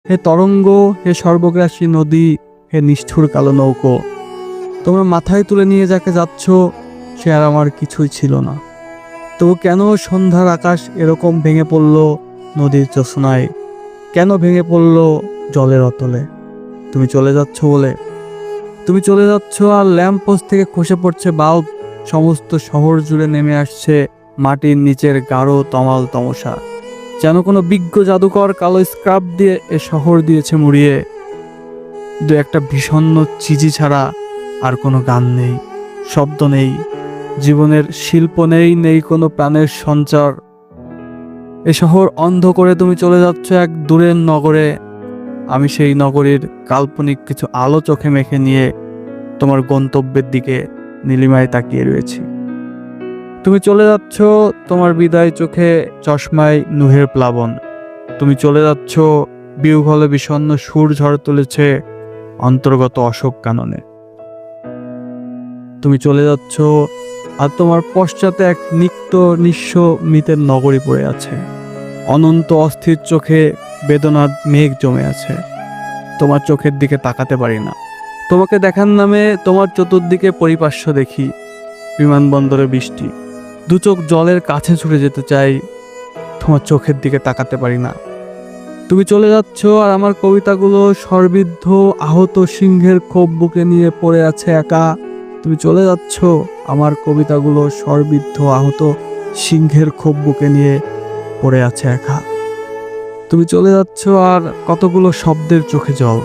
হে তরঙ্গ, হে সর্বগ্রাসী নদী, হে নিষ্ঠুর কালো নৌকো, তোমরা মাথায় তুলে নিয়ে যাকে যাচ্ছ সে আর আমার কিছুই ছিল না। তো কেন সন্ধ্যার আকাশ এরকম ভেঙে পড়ল নদীর জ্যোৎস্নায়? কেন ভেঙে পড়ল জলের অতলে? তুমি চলে যাচ্ছ বলে। তুমি চলে যাচ্ছ আর ল্যাম্প পোস্ট থেকে খসে পড়ছে বাল্ব, সমস্ত শহর জুড়ে নেমে আসছে মাটির নিচের গাঢ় তমাল তমসা, যেন কোনো বিজ্ঞ জাদুকর কালো স্ক্রাব দিয়ে এ শহর দিয়েছে মুড়িয়ে। দু একটা বিষণ্ণ চিজি ছাড়া আর কোনো গান নেই, শব্দ নেই, জীবনের শিল্প নেই, নেই কোনো প্রাণের সঞ্চার। এ শহর অন্ধ করে তুমি চলে যাচ্ছ এক দূরের নগরে। আমি সেই নগরীর কাল্পনিক কিছু আলো চোখে মেখে নিয়ে তোমার গন্তব্যের দিকে নীলিমায় তাকিয়ে রয়েছি। তুমি চলে যাচ্ছ, তোমার বিদায় চোখে চশমায় নুহের প্লাবন। তুমি চলে যাচ্ছ, বিহ্বলে বিষণ্ণ সুর ঝড় তুলেছে অন্তর্গত অশোক কাননে। তুমি চলে যাচ্ছ আর তোমার পশ্চাতে এক নিত্য নিঃস্ব মৃতের নগরী পড়ে আছে। অনন্ত অস্থির চোখে বেদনার মেঘ জমে আছে। তোমার চোখের দিকে তাকাতে পারি না। তোমাকে দেখার নামে তোমার চতুর্দিকে পরিপার্শ্ব দেখি, বিমানবন্দরে বৃষ্টি, দু চোখ জলের কাছে ছুটে যেতে চাই, তোমার চোখের দিকে তাকাতে পারি না। তুমি চলে যাচ্ছ আর আমার কবিতাগুলো সর্বিদ্ধ আহত সিংহের ক্ষোভ বুকে নিয়ে পড়ে আছে একা। তুমি চলে যাচ্ছ, আমার কবিতাগুলো সর্বিদ্ধ আহত সিংহের ক্ষোভ বুকে নিয়ে পড়ে আছে একা। তুমি চলে যাচ্ছ আর কতগুলো শব্দের চোখে জল।